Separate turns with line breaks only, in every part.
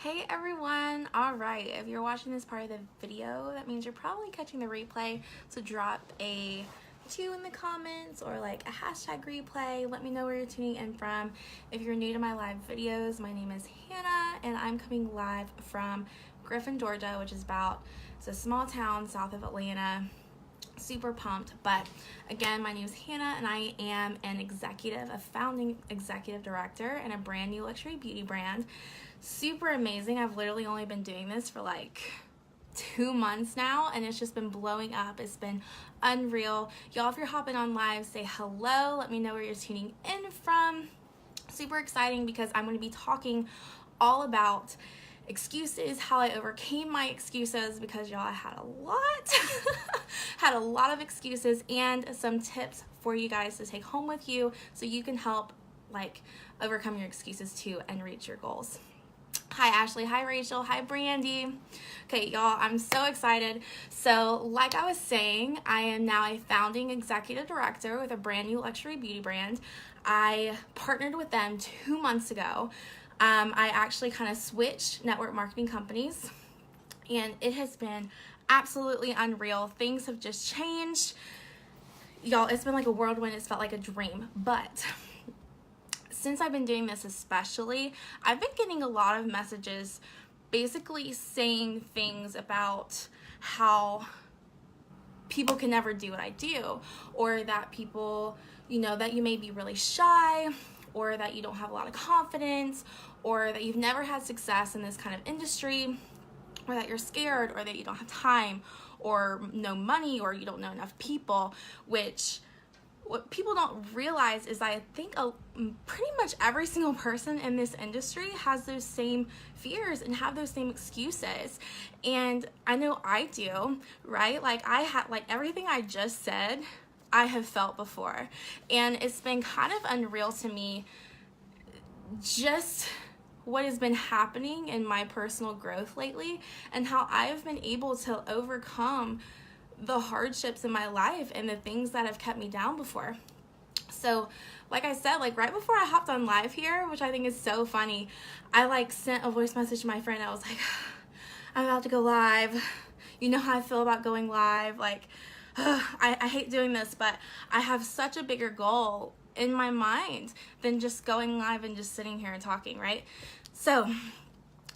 Hey everyone! Alright, if you're watching this part of the video, that means you're probably catching the replay, so drop a 2 in the comments or like a hashtag replay. Let me know where you're tuning in from. If you're new to my live videos, my name is Hannah and I'm coming live from Griffin, Georgia, which is it's a small town south of Atlanta. Super pumped. But again, my name is Hannah and I am a founding executive director in a brand new luxury beauty brand. Super amazing. I've literally only been doing this for like 2 months now and it's just been blowing up. It's been unreal. Y'all, if you're hopping on live, say hello. Let me know where you're tuning in from. Super exciting because I'm going to be talking all about excuses, how I overcame my excuses, because y'all, I had a lot of excuses, and some tips for you guys to take home with you so you can help like overcome your excuses too and reach your goals. Hi Ashley, hi Rachel, hi Brandy. Okay y'all, I'm so excited. So like I was saying, I am now a founding executive director with a brand new luxury beauty brand. I partnered with them 2 months ago. I actually kind of switched network marketing companies and it has been absolutely unreal. Things have just changed. Y'all, it's been like a whirlwind. It's felt like a dream. But since I've been doing this especially, I've been getting a lot of messages basically saying things about how people can never do what I do, or that people, that you may be really shy, or that you don't have a lot of confidence, or that you've never had success in this kind of industry, or that you're scared, or that you don't have time, or no money, or you don't know enough people, which what people don't realize is I think pretty much every single person in this industry has those same fears and have those same excuses. And I know I do, right? Like everything I just said, I have felt before. And it's been kind of unreal to me just what has been happening in my personal growth lately and how I've been able to overcome the hardships in my life and the things that have kept me down before. So like I said, right before I hopped on live here, which I think is so funny, I sent a voice message to my friend. I was like, I'm about to go live. You know how I feel about going live. I hate doing this, but I have such a bigger goal in my mind than just going live and just sitting here and talking, right? So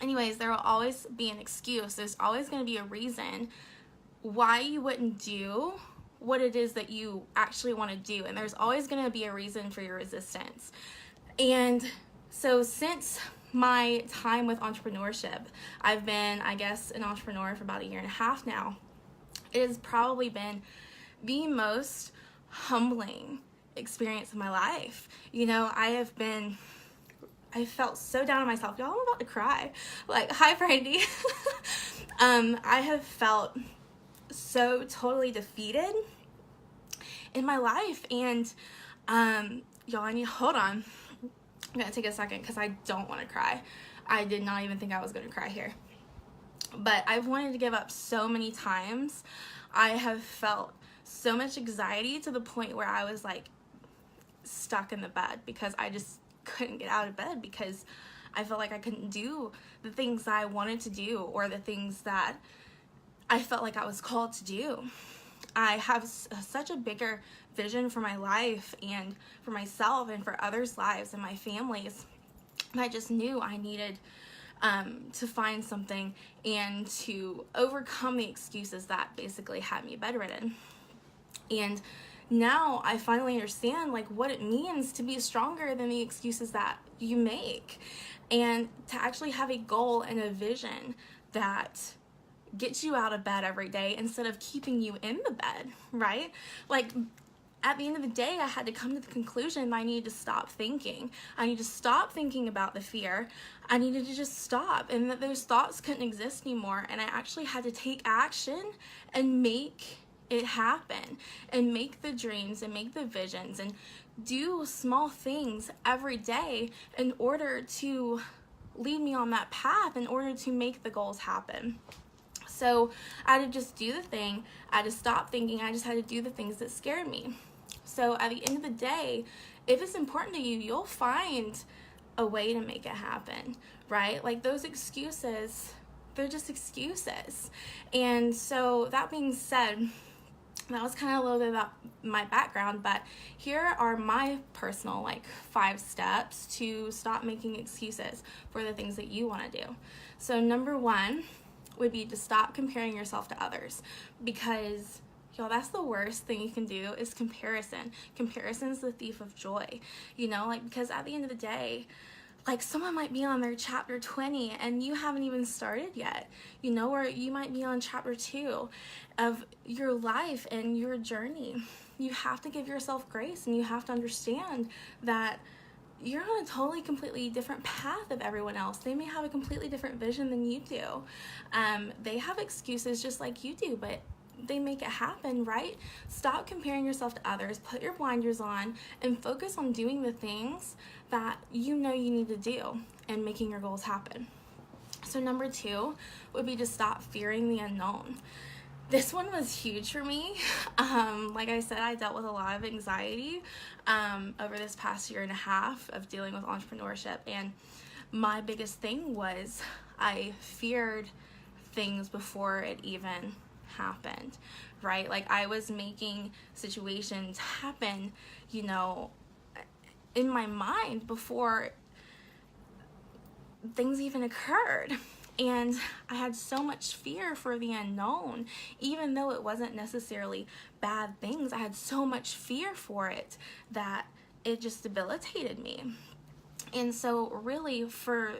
anyways, there will always be an excuse. There's always going to be a reason why you wouldn't do what it is that you actually want to do. And there's always going to be a reason for your resistance. And so since my time with entrepreneurship, I've been, I guess, an entrepreneur for about 1.5 years now. It has probably been the most humbling experience of my life. I felt so down on myself. Y'all, I'm about to cry. Hi Brandy. I have felt so totally defeated in my life, and y'all, hold on. I'm gonna take a second because I don't want to cry. I did not even think I was gonna cry here, but I've wanted to give up so many times. I have felt so much anxiety to the point where I was stuck in the bed because I just couldn't get out of bed because I felt like I couldn't do the things that I wanted to do or the things that I felt like I was called to do. I have such a bigger vision for my life and for myself and for others' lives and my families. And I just knew I needed to find something and to overcome the excuses that basically had me bedridden. And now I finally understand what it means to be stronger than the excuses that you make, and to actually have a goal and a vision that gets you out of bed every day instead of keeping you in the bed, right? At the end of the day, I had to come to the conclusion that I needed to stop thinking. I needed to stop thinking about the fear. I needed to just stop, and that those thoughts couldn't exist anymore. And I actually had to take action and make it happen, and make the dreams and make the visions and do small things every day in order to lead me on that path, in order to make the goals happen. So I had to just do the thing. I had to stop thinking. I just had to do the things that scared me. So at the end of the day, if it's important to you, you'll find a way to make it happen. right? Like those excuses, they're just excuses. And so that being said, that was kind of a little bit about my background, but here are my personal 5 steps to stop making excuses for the things that you want to do. So number 1 would be to stop comparing yourself to others, because y'all, that's the worst thing you can do is comparison. Comparison is the thief of joy, because at the end of the day, someone might be on their chapter 20 and you haven't even started yet, or you might be on chapter 2 of your life and your journey. You have to give yourself grace, and you have to understand that you're on a totally completely different path of everyone else. They may have a completely different vision than you do. They have excuses just like you do, but they make it happen, right? Stop comparing yourself to others, put your blinders on, and focus on doing the things that you know you need to do and making your goals happen. So number 2 would be to stop fearing the unknown. This one was huge for me. Like I said, I dealt with a lot of anxiety over this past 1.5 years of dealing with entrepreneurship, and my biggest thing was I feared things before it even happened, right? I was making situations happen, in my mind before things even occurred. And I had so much fear for the unknown, even though it wasn't necessarily bad things. I had so much fear for it that it just debilitated me. And so really for,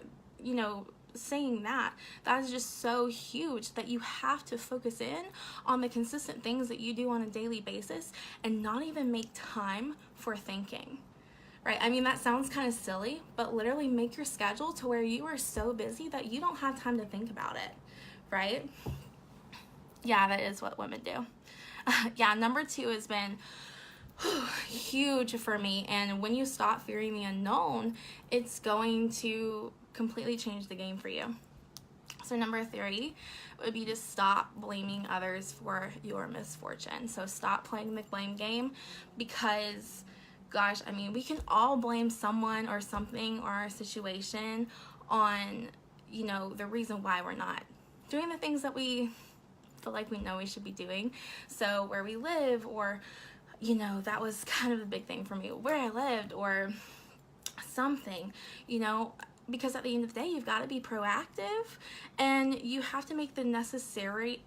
saying that is just so huge, that you have to focus in on the consistent things that you do on a daily basis and not even make time for thinking. Right? I mean, that sounds kind of silly, but literally make your schedule to where you are so busy that you don't have time to think about it, right? Yeah, that is what women do. Number 2 has been huge for me. And when you stop fearing the unknown, it's going to completely change the game for you. So number 3 would be to stop blaming others for your misfortune. So stop playing the blame game, because gosh, I mean, we can all blame someone or something or a situation on, the reason why we're not doing the things that we feel like we know we should be doing. So where we live, or, that was kind of a big thing for me, where I lived or something, because at the end of the day, you've got to be proactive, and you have to make the necessary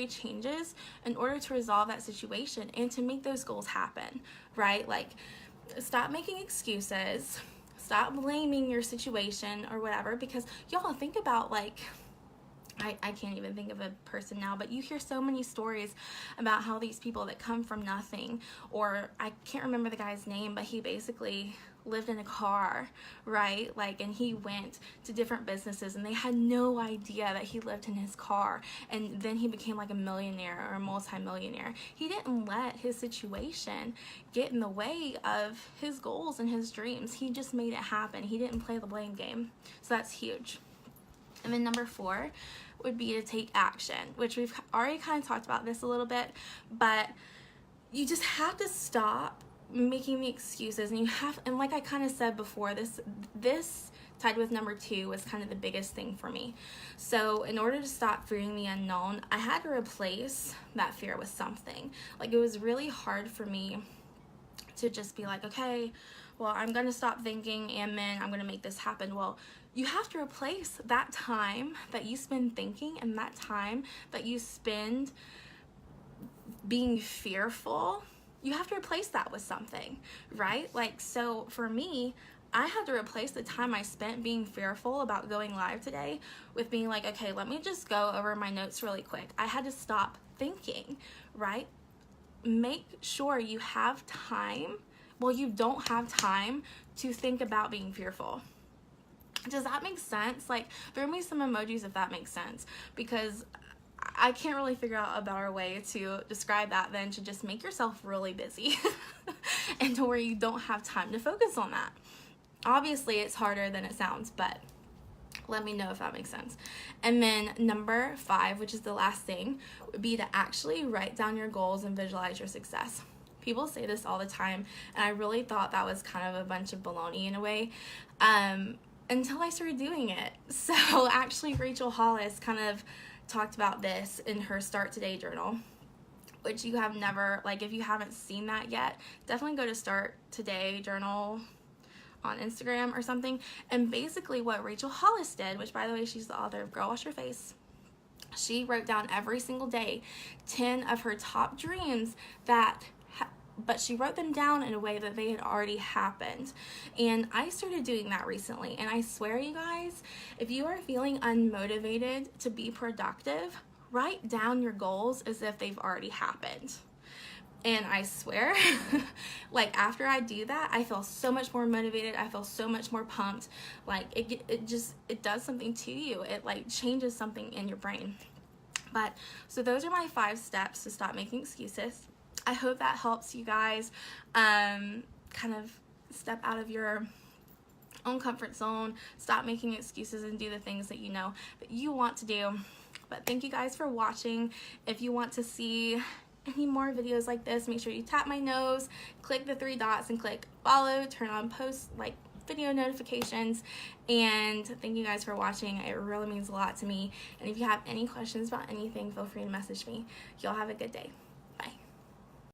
changes in order to resolve that situation and to make those goals happen, right? Stop making excuses, stop blaming your situation or whatever, because y'all think about I can't even think of a person now, but you hear so many stories about how these people that come from nothing, or I can't remember the guy's name, but he basically lived in a car, right? And he went to different businesses and they had no idea that he lived in his car, and then he became a millionaire or a multi-millionaire. He didn't let his situation get in the way of his goals and his dreams. He just made it happen. He didn't play the blame game. So that's huge. And then number 4 would be to take action, which we've already kind of talked about this a little bit, but you just have to stop making the excuses, and like I kind of said before, this tied with number 2 was kind of the biggest thing for me. So in order to stop fearing the unknown, I had to replace that fear with something. It was really hard for me to just be okay, well, I'm going to stop thinking and then I'm going to make this happen. Well, you have to replace that time that you spend thinking and that time that you spend being fearful. You have to replace that with something, right? So for me, I had to replace the time I spent being fearful about going live today with being okay, let me just go over my notes really quick. I had to stop thinking, right? Make sure you have time. Well, you don't have time to think about being fearful. Does that make sense? Throw me some emojis if that makes sense, because I can't really figure out a better way to describe that than to just make yourself really busy and to where you don't have time to focus on that. Obviously, it's harder than it sounds, but let me know if that makes sense. And then number 5, which is the last thing, would be to actually write down your goals and visualize your success. People say this all the time, and I really thought that was kind of a bunch of baloney in a way. until I started doing it. So actually Rachel Hollis kind of talked about this in her Start Today journal, which you have never, like, if you haven't seen that yet, definitely go to Start Today journal on Instagram or something. And basically what Rachel Hollis did, which by the way, she's the author of Girl Wash Your Face, she wrote down every single day 10 of her top dreams but she wrote them down in a way that they had already happened. And I started doing that recently, and I swear, you guys, if you are feeling unmotivated to be productive, write down your goals as if they've already happened. And I swear, like, after I do that, I feel so much more motivated. I feel so much more pumped. Like, it does something to you. It, like, changes something in your brain. But so those are my 5 steps to stop making excuses. I hope that helps you guys kind of step out of your own comfort zone, stop making excuses, and do the things that you know that you want to do. But thank you guys for watching. If you want to see any more videos like this, make sure you tap my nose, click the 3 dots, and click follow, turn on post, like, video notifications. And thank you guys for watching. It really means a lot to me. And if you have any questions about anything, feel free to message me. Y'all have a good day.